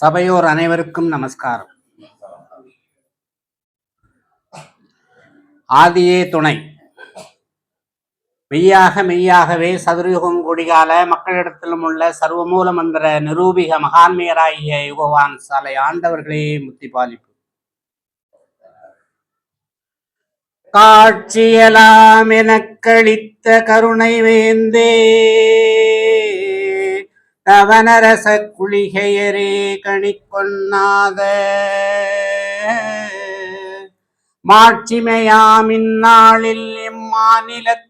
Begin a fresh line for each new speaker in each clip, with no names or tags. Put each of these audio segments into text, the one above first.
சபையோர் அனைவருக்கும் நமஸ்காரம். ஆதியே துணை. மெய்யாகவே சதுர்யுகம் குடிகால மக்களிடத்திலும் உள்ள சர்வமூல மந்திர நிரூபிக மகான்மையராகிய யுகவான் சாலை ஆண்டவர்களே முத்தி பாலிப்பு. காட்சியலாம் எனக்களித்த கருணை வேந்தே, தவனரச குளிகையரே கணிக்கொண்ணாத மாட்சிமையாம் இந்நாளில் இம்மாநிலத்தில்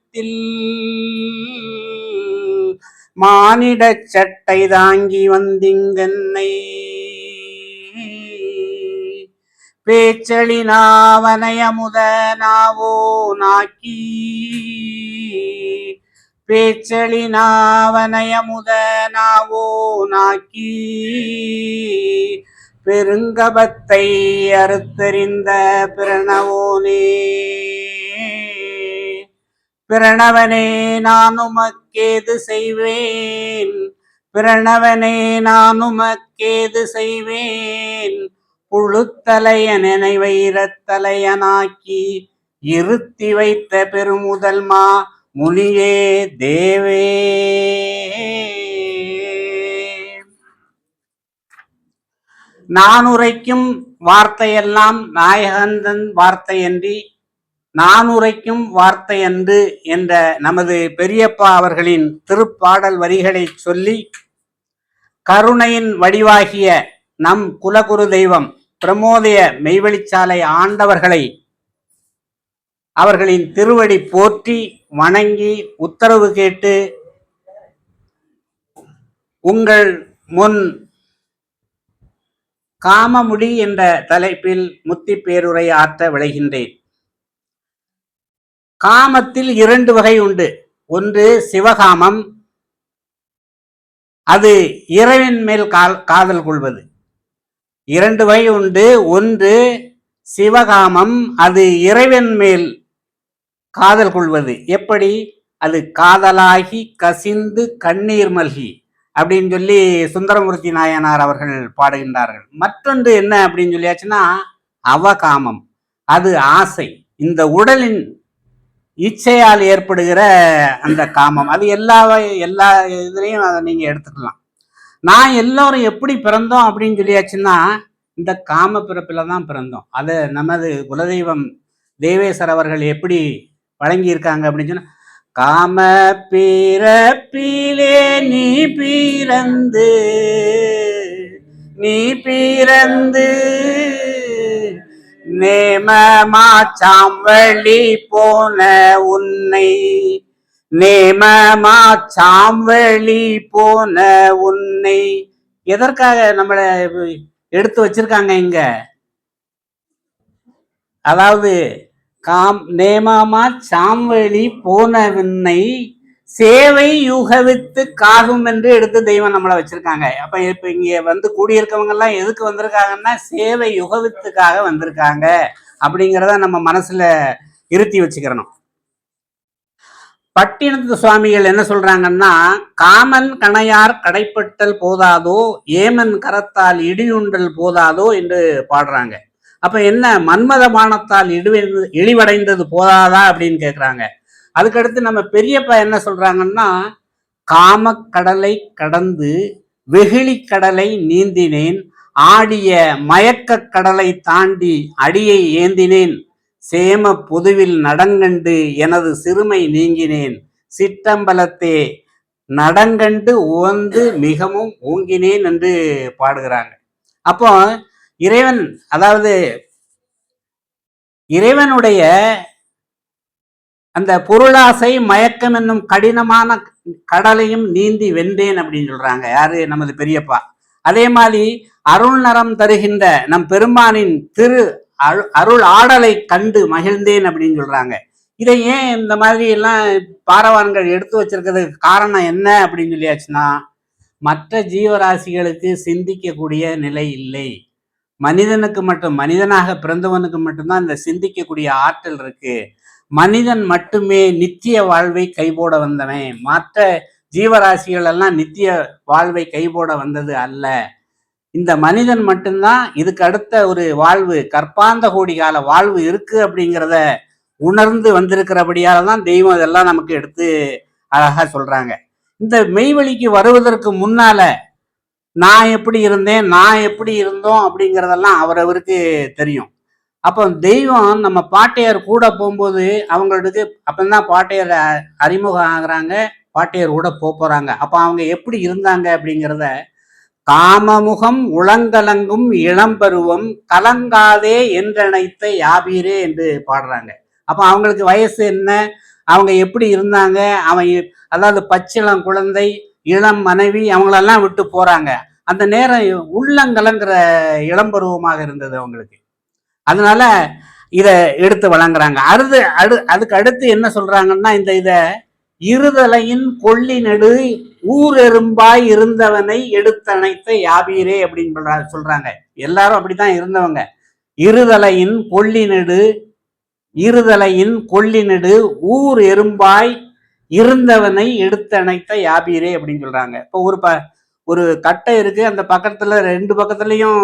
மானிடச் சட்டை தாங்கி வந்திங்கன்னை பேச்சளினாவனயமுத நாவோ நாக்கி பேச்சளினாவனயமுத நாவோ நாக்கி பெருங்கபத்தை அறுத்தறிந்த பிரணவோனே, பிரணவனே நானுமக்கேது செய்வேன், பிரணவனே நானுமக்கேது செய்வேன், புழுத்தலைய நினைவைரத்தலையனாக்கி இருத்தி வைத்த பெருமுதல்மா முனியே தேவே. நான் உரைக்கும் வார்த்தையெல்லாம் நாயகந்தன் வார்த்தையன்றி நான் உரைக்கும் வார்த்தையன்று என்ற நமது பெரியப்பா அவர்களின் திருப்பாடல் வரிகளை சொல்லி கருணையின் வடிவாகிய நம் குலகுரு தெய்வம் பிரமோதய மெய்வெளிச்சாலை ஆண்டவர்களை அவர்களின் திருவடி போற்றி வணங்கி உத்தரவு கேட்டு உங்கள் முன் காமமுடி என்ற தலைப்பில் முத்தி பேருரை ஆற்ற விளைகின்றேன். காமத்தில் 2 வகை உண்டு. ஒன்று சிவகாமம், அது இறைவன் மேல் காதல் கொள்வது. 2 வகை உண்டு. ஒன்று சிவகாமம், அது இறைவன் மேல் காதல் கொள்வது. எப்படி? அது காதலாகி கசிந்து கண்ணீர் மல்கி அப்படின்னு சொல்லி சுந்தரமூர்த்தி நாயனார் அவர்கள் பாடுகின்றார்கள். மற்றொன்று என்ன அப்படின்னு சொல்லியாச்சுன்னா அவகாமம், அது ஆசை, இந்த உடலின் இச்சையால் ஏற்படுகிற அந்த காமம். அது எல்லா இதுலையும் அதை நீங்க எடுத்துக்கலாம். நான் எல்லாரும் எப்படி பிறந்தோம் அப்படின்னு சொல்லியாச்சுன்னா இந்த காம பிறப்பில தான் பிறந்தோம். அதை நமது குலதெய்வம் தேவேசர் அவர்கள் எப்படி வழங்கி இருக்காங்க அப்படின்னு சொன்னா, காம பிறப்பிலே நீ பிறந்து நேமமாச்சாம் வழி போன உன்னை, நேமமாச்சாம் வழி போன உன்னை. எதற்காக நம்மளை எடுத்து வச்சிருக்காங்க இங்க? அதாவது நேமமா சாம்வழி போனவின்னை சேவை யுகவித்து காகும் என்று எடுத்து தெய்வம் நம்மளை வச்சிருக்காங்க. அப்ப இப்ப இங்க வந்து கூடியிருக்கவங்க எல்லாம் எதுக்கு வந்திருக்காங்கன்னா சேவை யுகவித்துக்காக வந்திருக்காங்க அப்படிங்கிறத நம்ம மனசுல இருத்தி வச்சுக்கிறணும். பட்டினத்து சுவாமிகள் என்ன சொல்றாங்கன்னா, காமன் கணையார் கடைப்பட்டல் போதாதோ, ஏமன் கரத்தால் இடியுண்டல் போதாதோ என்று பாடுறாங்க. அப்ப என்ன, மன்மத பானத்தால் இழிவடைந்தது போதாதா அப்படின்னு கேட்குறாங்க. அதுக்கடுத்து நம்ம பெரியப்பா என்ன சொல்றாங்கன்னா, காமக்கடலை கடந்து வெகுளி கடலை நீந்தினேன், ஆடிய மயக்க கடலை தாண்டி அடியை ஏந்தினேன், சேம பொதுவில் நடங்கண்டு எனது சிறுமை நீங்கினேன், சிற்றம்பலத்தே நடங்கண்டு உவந்து மிகவும் ஓங்கினேன் என்று பாடுகிறாங்க. அப்போ இறைவன், அதாவது இறைவனுடைய அந்த பொருளாசை மயக்கம் என்னும் கடினமான கடலையும் நீந்தி வென்றேன் அப்படின்னு சொல்றாங்க. யாரு? நமது பெரியப்பா. அதே மாதிரி அருள் நரம் தருகின்ற நம் பெருமானின் திரு அருள் ஆடலை கண்டு மகிழ்ந்தேன் அப்படின்னு சொல்றாங்க. இதை ஏன் இந்த மாதிரி எல்லாம் பாரவான்கள் எடுத்து வச்சிருக்கிறதுக்கு காரணம் என்ன அப்படின்னு சொல்லியாச்சுன்னா, மற்ற ஜீவராசிகளுக்கு சிந்திக்கக்கூடிய நிலை இல்லை. மனிதனுக்கு மட்டும், மனிதனாக பிறந்தவனுக்கு மட்டும்தான் இந்த சிந்திக்கக்கூடிய ஆற்றல் இருக்கு. மனிதன் மட்டுமே நித்திய வாழ்வை கைபோட வந்தவன். மற்ற ஜீவராசிகள் எல்லாம் நித்திய வாழ்வை கைபோட வந்தது அல்ல. இந்த மனிதன் மட்டும்தான் இதுக்கு அடுத்த ஒரு வாழ்வு, கற்பாந்த கோடி கால வாழ்வு இருக்கு அப்படிங்கிறத உணர்ந்து வந்திருக்கிறபடியால தான் தெய்வம் இதெல்லாம் நமக்கு எடுத்து அழகா சொல்றாங்க. இந்த மெய்வழிக்கு வருவதற்கு முன்னால நான் எப்படி இருந்தேன், நான் எப்படி இருந்தோம் அப்படிங்கிறதெல்லாம் அவரவருக்கு தெரியும். அப்போ தெய்வம் நம்ம பாட்டையார் கூட போகும்போது அவங்களுக்கு அப்பந்தான் பாட்டையார் அறிமுகம் ஆகுறாங்க, பாட்டையார் கூட போறாங்க. அப்ப அவங்க எப்படி இருந்தாங்க அப்படிங்கிறத, காமமுகம் உளங்கலங்கும் இளம்பருவம் கலங்காதே என்றனைத்த யாபீரே என்று பாடுறாங்க. அப்ப அவங்களுக்கு வயசு என்ன, அவங்க எப்படி இருந்தாங்க, அதாவது பச்சிளம் குழந்தை, இளம் மனைவி, அவங்களெல்லாம் விட்டு போறாங்க. அந்த நேரம் உள்ளங்கலங்கிற இளம்பருவமாக இருந்தது அவங்களுக்கு. அதனால இத எடுத்து வழங்குறாங்க. அதுக்கு அடுத்து என்ன சொல்றாங்கன்னா, இத இருதலையின் கொள்ளி நெடு ஊரெரும்பாய் இருந்தவனை எடுத்தணைத்த யாபீரே அப்படின்னு சொல்றாங்க. எல்லாரும் அப்படித்தான் இருந்தவங்க. இருதலையின் கொள்ளி நெடு ஊர் எறும்பாய் இருந்தவனை எடுத்தணைத்த யாபீரே அப்படின்னு சொல்றாங்க. இப்போ ஒரு கட்டை இருக்கு, அந்த பக்கத்துல 2 பக்கத்துலயும்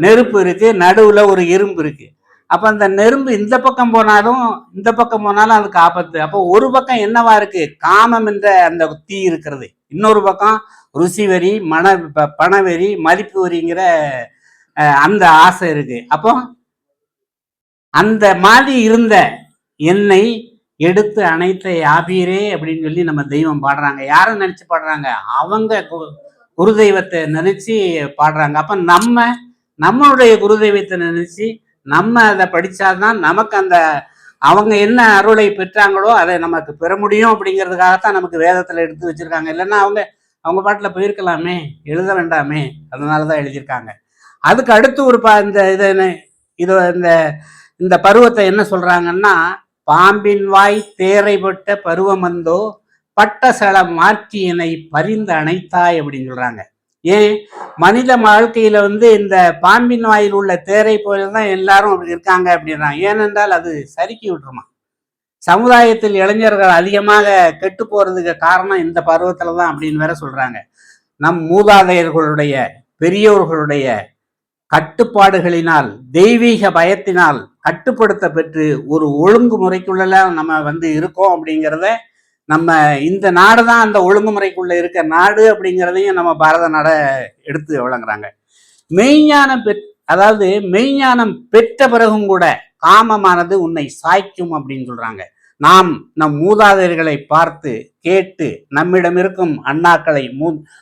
நெருப்பு இருக்கு, நடுவுல ஒரு எறும்பு இருக்கு. அப்ப அந்த நெருப்பு இந்த பக்கம் போனாலும் இந்த பக்கம் போனாலும் அதுக்கு ஆபத்து. அப்போ ஒரு பக்கம் என்னவா இருக்கு, காமம் என்ற அந்த தீ இருக்கிறது. இன்னொரு பக்கம் ருசி வெறி, பணவெறி, மதிப்பு வெறிங்கிற அந்த ஆசை இருக்கு. அப்போ அந்த மாதிரி இருந்த என்னை எடுத்து அணைத்த யாபீரே அப்படின்னு சொல்லி நம்ம தெய்வம் பாடுறாங்க. யாரும் நினைச்சு பாடுறாங்க, அவங்க குருதெய்வத்தை நினைச்சு பாடுறாங்க. அப்ப நம்மளுடைய குருதெய்வத்தை நினைச்சு நம்ம அதை படிச்சாதான் நமக்கு அந்த அவங்க என்ன அருளை பெற்றாங்களோ அதை நமக்கு பெற முடியும் அப்படிங்கிறதுக்காகத்தான் நமக்கு வேதத்துல எடுத்து வச்சிருக்காங்க. இல்லைன்னா அவங்க பாட்டுல போயிருக்கலாமே, எழுத வேண்டாமே, அதனாலதான் எழுதியிருக்காங்க. அதுக்கு அடுத்து ஒரு இந்த பருவத்தை என்ன சொல்றாங்கன்னா, பாம்பின் வாய் தேரைப்பட்ட பருவமந்தோ பட்ட சலம் மாற்றியனை பரிந்து அணைத்தாய் அப்படின்னு சொல்றாங்க. ஏன் மனித வாழ்க்கையில இந்த பாம்பின் வாயில் உள்ள தேரை போலதான் எல்லாரும் அப்படி இருக்காங்க அப்படின்றாங்க. ஏனென்றால் அது சறுக்கி விட்டுருமா. சமுதாயத்தில் இளைஞர்கள் அதிகமாக கெட்டு போறதுக்கு காரணம் இந்த பருவத்துலதான் அப்படின்னு வேற சொல்றாங்க. நம் மூதாதையர்களுடைய பெரியோர்களுடைய கட்டுப்பாடுகளினால், தெய்வீக பயத்தினால் கட்டுப்படுத்த பெற்று ஒரு ஒழுங்குமுறைக்குள்ள நம்ம இருக்கோம் அப்படிங்கிறத, நம்ம இந்த நாடு தான் அந்த ஒழுங்குமுறைக்குள்ள இருக்க நாடு அப்படிங்கிறதையும் நம்ம பாரத நாட எடுத்து வழங்குறாங்க. மெய்ஞானம் அதாவது மெய்ஞானம் பெற்ற பிறகும் கூட காமமானது உன்னை சாய்க்கும் அப்படின்னு சொல்றாங்க. நம் மூதாதையர்களை பார்த்து கேட்டு, நம்மிடம் இருக்கும் அண்ணாக்களை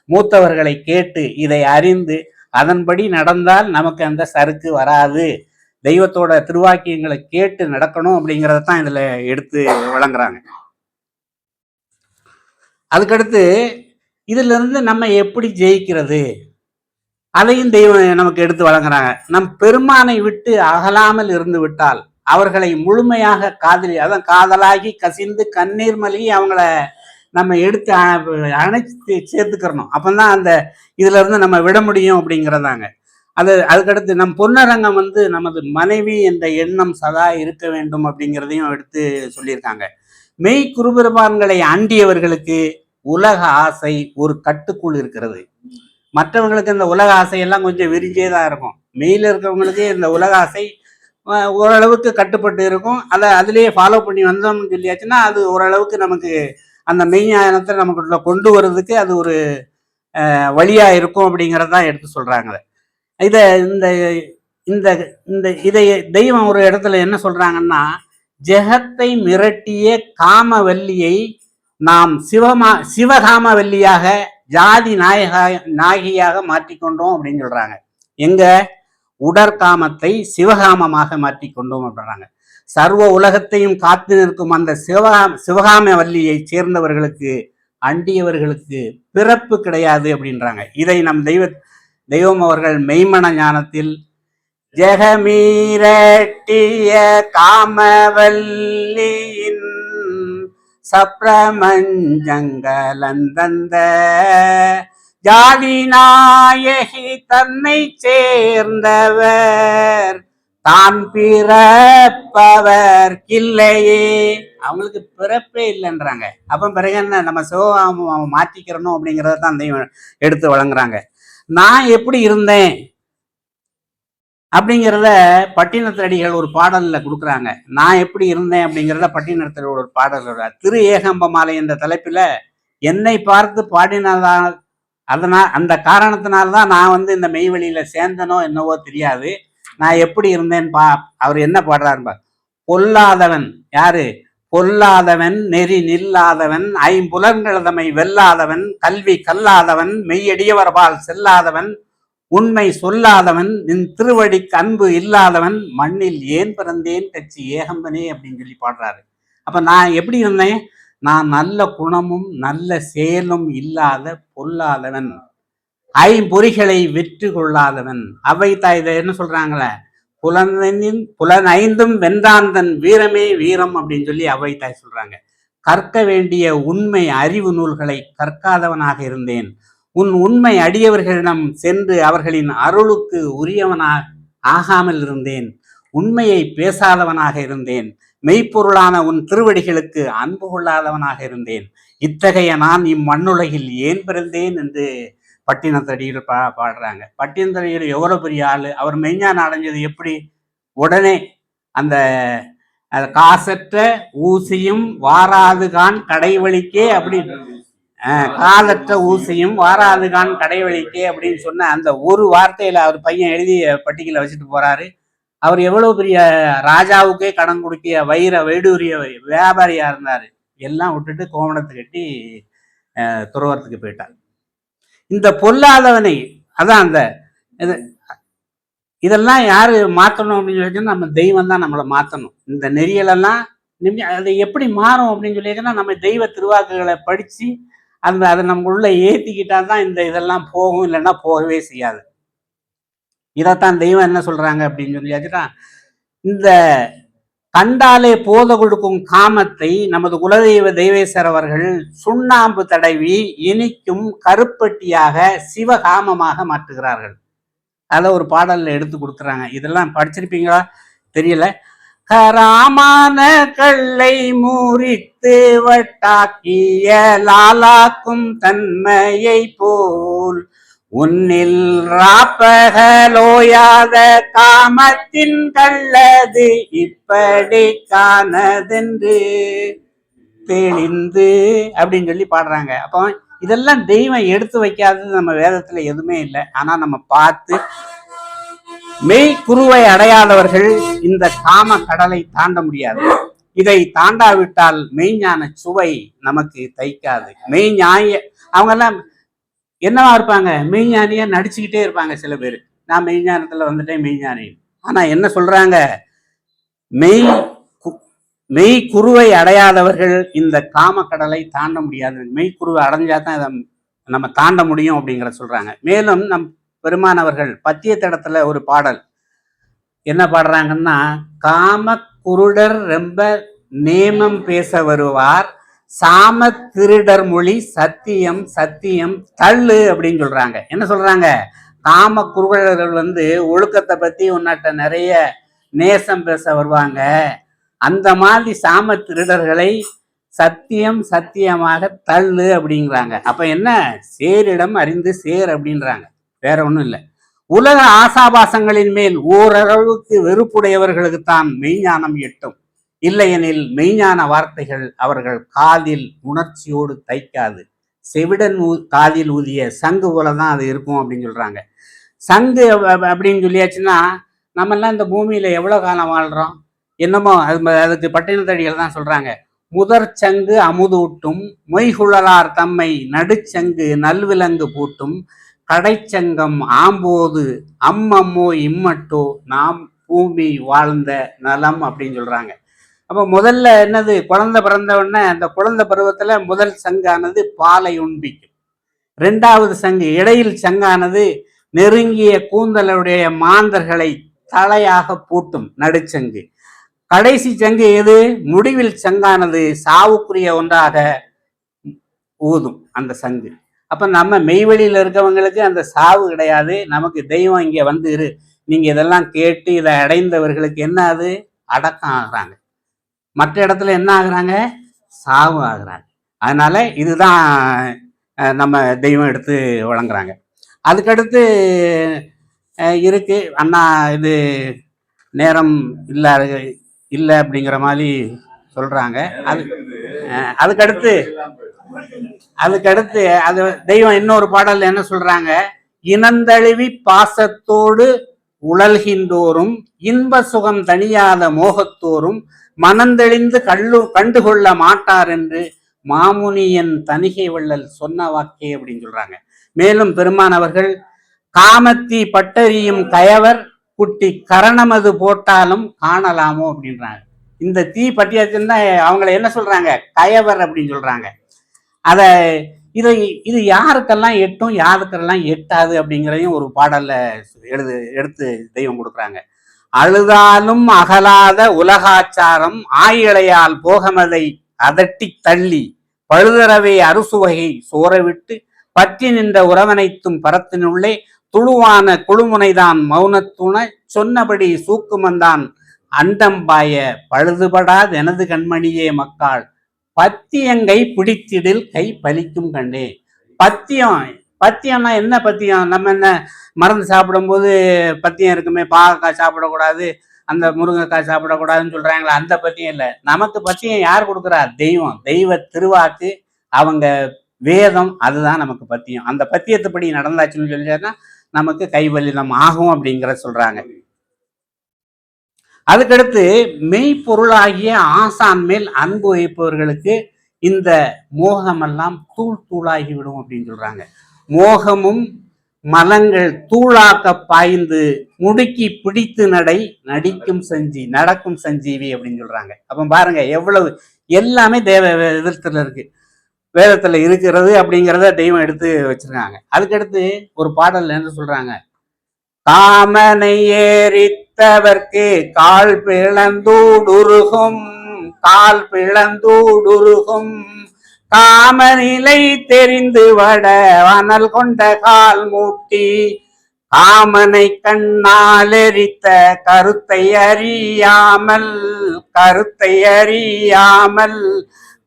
மூத்தவர்களை கேட்டு இதை அறிந்து அதன்படி நடந்தால் நமக்கு அந்த சறுக்கு வராது. தெய்வத்தோட திருவாக்கியங்களை கேட்டு நடக்கணும் அப்படிங்கிறதான் இதுல எடுத்து வழங்குறாங்க. அதுக்கடுத்து இதுல இருந்து நம்ம எப்படி ஜெயிக்கிறது அதையும் தெய்வம் நமக்கு எடுத்து வழங்குறாங்க. நம் பெருமானை விட்டு அகலாமல் இருந்து விட்டால் அவர்களை முழுமையாக காதலாகி கசிந்து கண்ணீர் மல்கி அவங்கள நம்ம எடுத்து அணைச்சு சேர்த்துக்கிறணும். அப்பதான் அந்த இதுல இருந்து நம்ம விட முடியும் அப்படிங்கிறதாங்க. அதுக்கடுத்து நம் பொன்னரங்கம் நமது மனைவி என்ற எண்ணம் சதா இருக்க வேண்டும் அப்படிங்கிறதையும் எடுத்து சொல்லியிருக்காங்க. மெய் குருபெருமான்களை ஆண்டியவர்களுக்கு உலக ஆசை ஒரு கட்டுக்குள் இருக்கிறது. மற்றவங்களுக்கு இந்த உலக ஆசையெல்லாம் கொஞ்சம் விரிஞ்சே தான் இருக்கும். மெயில இருக்கிறவங்களுக்கு இந்த உலக ஆசை ஓரளவுக்கு கட்டுப்பட்டு இருக்கும். அதுலேயே ஃபாலோ பண்ணி வந்தோம்னு சொல்லியாச்சுன்னா அது ஓரளவுக்கு நமக்கு அந்த மெய்ஞானத்தை நமக்குள்ள கொண்டு வர்றதுக்கு அது ஒரு வழியா இருக்கும் அப்படிங்கிறதான் எடுத்து சொல்றாங்க. இதை தெய்வம் ஒரு இடத்துல என்ன சொல்றாங்கன்னா, ஜெகத்தை மிரட்டிய காமவல்லியை நாம் சிவகாமவல்லியாக ஜாதி நாயகியாக மாற்றிக்கொண்டோம் அப்படின்னு சொல்றாங்க. எங்க உடற்காமத்தை சிவகாமமாக மாற்றிக்கொண்டோம் அப்படின்றாங்க. சர்வ உலகத்தையும் காத்து நிற்கும் அந்த சிவகாம வல்லியை சேர்ந்தவர்களுக்கு அண்டியவர்களுக்கு பிறப்பு கிடையாது அப்படின்றாங்க. இதை நம் தெய்வம் அவர்கள் மெய்மன ஞானத்தில் ஜெகமீரட்டிய காமவல்லியின் சப்ரமஞ்சங்கலந்தந்த ஜாதி நாயகி தன்னை சேர்ந்தவர் தான் பிறப்பவர் கில்லையே. அவங்களுக்கு பிறப்பே இல்லைன்றாங்க. அப்ப பிறகு என்ன, நம்ம சிவகாமம் மாற்றிக்கிறணும் அப்படிங்கிறத தான் தெய்வம் எடுத்து வழங்குறாங்க. நான் எப்படி இருந்தேன் அப்படிங்கிறத பட்டினத்தடிகள் ஒரு பாடல்ல கொடுக்குறாங்க. நான் எப்படி இருந்தேன் அப்படிங்கிறத பட்டினத்தில் ஒரு பாடல். திரு ஏகம்ப மாலை என்ற தலைப்பில் என்னை பார்த்து பாடினதால் அதனால் அந்த காரணத்தினால்தான் நான் இந்த மெய்வெளியில சேர்ந்தனோ என்னவோ தெரியாது. நான் எப்படி இருந்தேன் அவர் என்ன பாடுறாரு, பொல்லாதவன் யாரு, பொல்லாதவன் நெறி நில்லாதவன் ஐம்புலன்கள் தம்மை வெல்லாதவன் கல்வி கல்லாதவன் மெய்யடியவர்பால் செல்லாதவன் உண்மை சொல்லாதவன் நின் திருவடிக்கு அன்பு இல்லாதவன் மண்ணில் ஏன் பிறந்தேன் கட்சி ஏகம்பனே அப்படின்னு சொல்லி பாடுறாரு. அப்ப நான் எப்படி இருந்தேன், நான் நல்ல குணமும் நல்ல செயலும் இல்லாத பொல்லாதவன், ஐம்பொறிகளை வெற்றி கொள்ளாதவன். அவை தாய் இதை என்ன சொல்றாங்களே, புலன் ஐந்தும் வென்றாந்தன் வீரமே வீரம் அப்படின்னு சொல்லி அவை தாய் சொல்றாங்க. கற்க வேண்டிய உண்மை அறிவு நூல்களை கற்காதவனாக இருந்தேன். உன் உண்மை அடியவர்களிடம் சென்று அவர்களின் அருளுக்கு உரியவனாக ஆகாமல் இருந்தேன். உண்மையை பேசாதவனாக இருந்தேன். மெய்ப்பொருளான உன் திருவடிகளுக்கு அன்பு கொள்ளாதவனாக இருந்தேன். இத்தகைய நான் இம்மண்ணுலகில் ஏன் பிறந்தேன் என்று பட்டினத்தடியில் பாடுறாங்க. பட்டினத்தடியில் எவ்வளவு பெரிய ஆளு. அவர் மெய்ஞானம் அடைஞ்சது எப்படி, உடனே அந்த காசற்ற ஊசியும் வாராதுகான் கடைவழிக்கே அப்படி, காலற்ற ஊசியும் வாராதுகான் கடைவழிக்கே அப்படின்னு சொன்ன அந்த ஒரு வார்த்தையில அவர் பையன் எழுதி பட்டியல வச்சுட்டு போறாரு. அவர் எவ்வளவு பெரிய ராஜாவுக்கே கடன் கொடுக்கிய வைர வைடூரிய வியாபாரியா இருந்தாரு. எல்லாம் விட்டுட்டு கோவணத்தை கட்டி துறவரத்துக்கு போயிட்டார். இந்த பொல்லாதவனை அதான் அந்த இதெல்லாம் யாரு மாற்றணும் அப்படின்னு சொல்லி, நம்ம தெய்வம் தான் நம்மளை மாற்றணும். இந்த நெறியலெல்லாம் அது எப்படி மாறும் அப்படின்னு சொல்லிட்டுன்னா, நம்ம தெய்வ திருவாக்குகளை படிச்சு அதை நம்ம உள்ள ஏத்திக்கிட்டா தான் இந்த இதெல்லாம் போகும், இல்லைன்னா போகவே செய்யாது. இதைத்தான் தெய்வம் என்ன சொல்றாங்க அப்படின்னு சொல்லியாச்சுன்னா, இந்த கண்டாலே போத கொடுக்கும் காமத்தை நமது குலதெய்வ தெய்வேஸ்வரர் அவர்கள் சுண்ணாம்பு தடவி இனிக்கும் கருப்பட்டியாக சிவகாமமாக மாற்றுகிறார்கள். அதை ஒரு பாடல்ல எடுத்து கொடுத்துறாங்க. இதெல்லாம் படிச்சிருப்பீங்களா தெரியல. கராமான கல்லை மூரித்து வட்டாக்கிய லாலாக்கும் தன்மையை போல் உன்னில் ராப்பகலோயாத காமத்தின் கல்லது இப்படி காணதென்று தெளிந்து அப்படின்னு சொல்லி பாடுறாங்க. அப்போ இதெல்லாம் தெய்வம் எடுத்து வைக்காதது நம்ம வேதத்துல எதுவுமே இல்லை. ஆனா நம்ம பார்த்து மெய் குருவை அடையாதவர்கள் இந்த காம கடலை தாண்ட முடியாது. இதை தாண்டாவிட்டால் மெய்ஞான சுவை நமக்கு தைக்காது. மெய்ஞாய அவங்க எல்லாம் என்னவா இருப்பாங்க, மெய்ஞானியா நடிச்சுக்கிட்டே இருப்பாங்க. சில பேர் நான் மெய்ஞானத்துல வந்துட்டேன் மெய்ஞானி. ஆனா என்ன சொல்றாங்க, மெய் குருவை அடையாதவர்கள் இந்த காம கடலை தாண்ட முடியாது. மெய் குருவை அடைஞ்சாதான் இதை நம்ம தாண்ட முடியும் அப்படிங்கிற சொல்றாங்க. மேலும் நம் பெருமானவர்கள் பத்தியத்திடத்துல ஒரு பாடல் என்ன பாடுறாங்கன்னா, காம குருடர் ரொம்ப நேமம் பேச வருவார், சாம திருடர் மொழி சத்தியம் சத்தியம் தள்ளு அப்படின்னு சொல்றாங்க. என்ன சொல்றாங்க, காம குருடர்கள் ஒழுக்கத்தை பத்தி உன்னாட்ட நிறைய நேசம் பேச வருவாங்க. அந்த மாதிரி சாம திருடர்களை சத்தியம் சத்தியமாக தள்ளு அப்படிங்கிறாங்க. அப்ப என்ன, சேரிடம் அறிந்து சேர் அப்படின்றாங்க. வேற ஒண்ணும் இல்லை. உலக ஆசாபாசங்களின் மேல் ஓரளவுக்கு வெறுப்புடையவர்களுக்குத்தான் மெய்ஞானம் எட்டும். இல்லையெனில் மெய்ஞான வார்த்தைகள் அவர்கள் காதில் உணர்ச்சியோடு தைக்காது. செவிடன் காதில் ஊதிய சங்கு போலதான் அது இருக்கும் அப்படின்னு சொல்றாங்க. சங்கு அப்படின்னு சொல்லியாச்சுன்னா, நம்ம எல்லாம் இந்த பூமியில எவ்வளவு காலம் வாழ்றோம் என்னமோ, அதுக்கு பட்டினத்தடிகள் தான் சொல்றாங்க. முதற் சங்கு அமுதூட்டும் மொய்குழலார் தம்மை நடுச்சங்கு நல்விலங்கு பூட்டும் கடைச்சங்கம் ஆம்போது அம்மம்மோ இம்மட்டோ நாம் பூமி வாழ்ந்த நலம் அப்படின்னு சொல்றாங்க. அப்ப முதல்ல என்னது, குழந்தை பிறந்த உடனே அந்த குழந்தை பருவத்துல முதல் சங்கானது பாலை உண்பிக்கும். ரெண்டாவது சங்கு இடையில் சங்கானது நெருங்கிய கூந்தலுடைய மாந்தர்களை தலையாக பூட்டும் நடுச்சங்கு. கடைசி சங்கு எது? முடிவில் சங்கானது சாவுக்குரிய ஒன்றாக ஊதும் அந்த சங்கு. அப்ப நம்ம மெய்வெளியில இருக்கவங்களுக்கு அந்த சாவு கிடையாது. நமக்கு தெய்வம் இங்க வந்து நீங்க இதெல்லாம் கேட்டு இதை அடைந்தவர்களுக்கு என்ன அது? அடக்கம் ஆகுறாங்க. மற்ற இடத்துல என்ன ஆகுறாங்க? சாவு ஆகுறாங்க. அதனால இதுதான் நம்ம தெய்வம் எடுத்து வழங்குறாங்க. அதுக்கடுத்து இருக்கு அண்ணா, இது நேரம் இல்லை அப்படிங்கிற மாதிரி சொல்றாங்க. அதுக்கடுத்து அது தெய்வம் இன்னொரு பாடல் என்ன சொல்றாங்க? இனந்தழுவி பாசத்தோடு உழல்கின்றோரும் இன்ப சுகம் தணியாத மோகத்தோரும் மனந்தெளிந்து கண்டுகொள்ள மாட்டார் என்று மாமுனியன் தணிகை வள்ளல் சொன்ன வாக்கே அப்படின்னு சொல்றாங்க. மேலும் பெருமானவர்கள் காமத்தி பட்டறியும் கயவர் குட்டி கரணமது போட்டாலும் காணலாமோ அப்படின்றாங்க. இந்த தீ பட்டியாச்சுன்னா அவங்கள என்ன சொல்றாங்க? கயவர் அப்படின்னு சொல்றாங்க. அத இது யாருக்கெல்லாம் எட்டும், யாருக்கெல்லாம் எட்டாது அப்படிங்கிறதையும் ஒரு பாடல்ல எடுத்து தெய்வம் கொடுக்குறாங்க. அழுதாலும் அகலாத உலகாச்சாரம் ஆயிழையால் போகமதை அதட்டி தள்ளி பழுதரவை அறுசுவகை சோரவிட்டு பற்றி நின்ற உறவனைத்தும் பரத்தினுள்ளே துளுவான குழுமுனைதான் மௌனத்துண சொன்னபடி சூக்குமந்தான் அண்டம்பாய பழுதுபடாது எனது கண்மணியே மக்காள் பத்தியங்கை பிடித்திடில் கை பலிக்கும் கண்டே. பத்தியம்னா என்ன பத்தியம்? நம்ம என்ன மருந்து சாப்பிடும்போது பத்தியம் இருக்குமே, பாகக்காய் சாப்பிடக்கூடாது, அந்த முருங்கைக்காய் சாப்பிடக்கூடாதுன்னு சொல்றாங்களா? அந்த பத்தியம் இல்லை. நமக்கு பத்தியம் யார் கொடுக்குறா? தெய்வம். தெய்வ திருவாக்கு, அவங்க வேதம், அதுதான் நமக்கு பத்தியம். அந்த பத்தியத்தைப்படி நடந்தாச்சுன்னு சொல்லினா நமக்கு கைவல்லினம் ஆகும் அப்படிங்கிற சொல்றாங்க. அதுக்கடுத்து மெய்ப்பொருளாகிய ஆசான் மேல் அன்பு வைப்பவர்களுக்கு இந்த மோகமெல்லாம் தூள் தூளாகிவிடும் அப்படின்னு சொல்றாங்க. மோகமும் மலங்கள் தூளாக்க பாய்ந்து முடுக்கி பிடித்து நடக்கும் சஞ்சீவி அப்படின்னு சொல்றாங்க. அப்ப பாருங்க எவ்வளவு எல்லாமே வேதத்துல இருக்கு, வேதத்துல இருக்கிறது அப்படிங்கிறத தெய்வம் எடுத்து வச்சிருக்காங்க. அதுக்கடுத்து ஒரு பாடல் என்ன சொல்றாங்க? காமனை ஏறித்தவர்க்கு கால் பிளந்தூடுருகும் காமநிலை தெரிந்து வட வனல் கொண்ட கால் மூட்டி காமனை கண்ணால் எரித்த கருத்தை அறியாமல்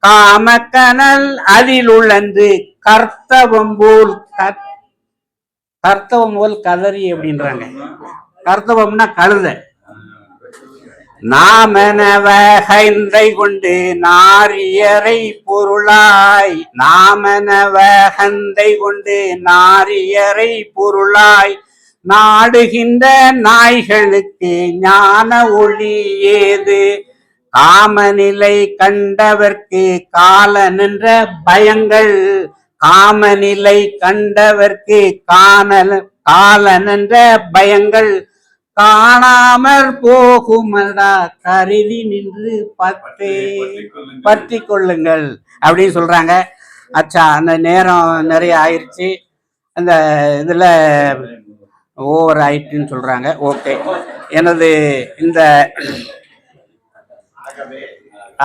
காமக்கனல் அதில் உழன்று கர்த்தவம் போல் கதறி அப்படின்றாங்க. கர்த்தவம்னா கழுத. நாமனவகை கொண்டு நாரியரை பொருளாய் நாடுகின்ற நாய்களுக்கு ஞான ஒளி ஏது காமநிலை கண்டவர்க்கு கால நின்ற பயங்கள் காணாமற் போகுமடா கருதி நின்று பற்றி கொள்ளுங்கள் அப்படின்னு சொல்றாங்க. அச்சா, அந்த நேரம் நிறைய ஆயிடுச்சு, அந்த இதுல ஓவர் ஆயிடுச்சுன்னு சொல்றாங்க. ஓகே, எனது இந்த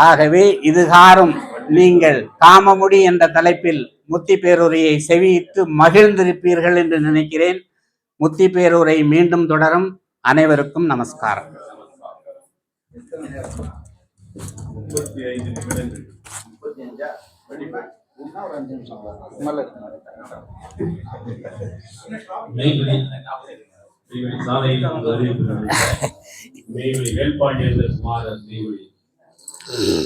ஆகவே இதுகாரும் நீங்கள் காமமுடி என்ற தலைப்பில் முத்தி பேருரையை செவியிட்டு மகிழ்ந்திருப்பீர்கள் என்று நினைக்கிறேன். முத்தி பேருரை மீண்டும் தொடரும். அனைவருக்கும் நமஸ்காரம்.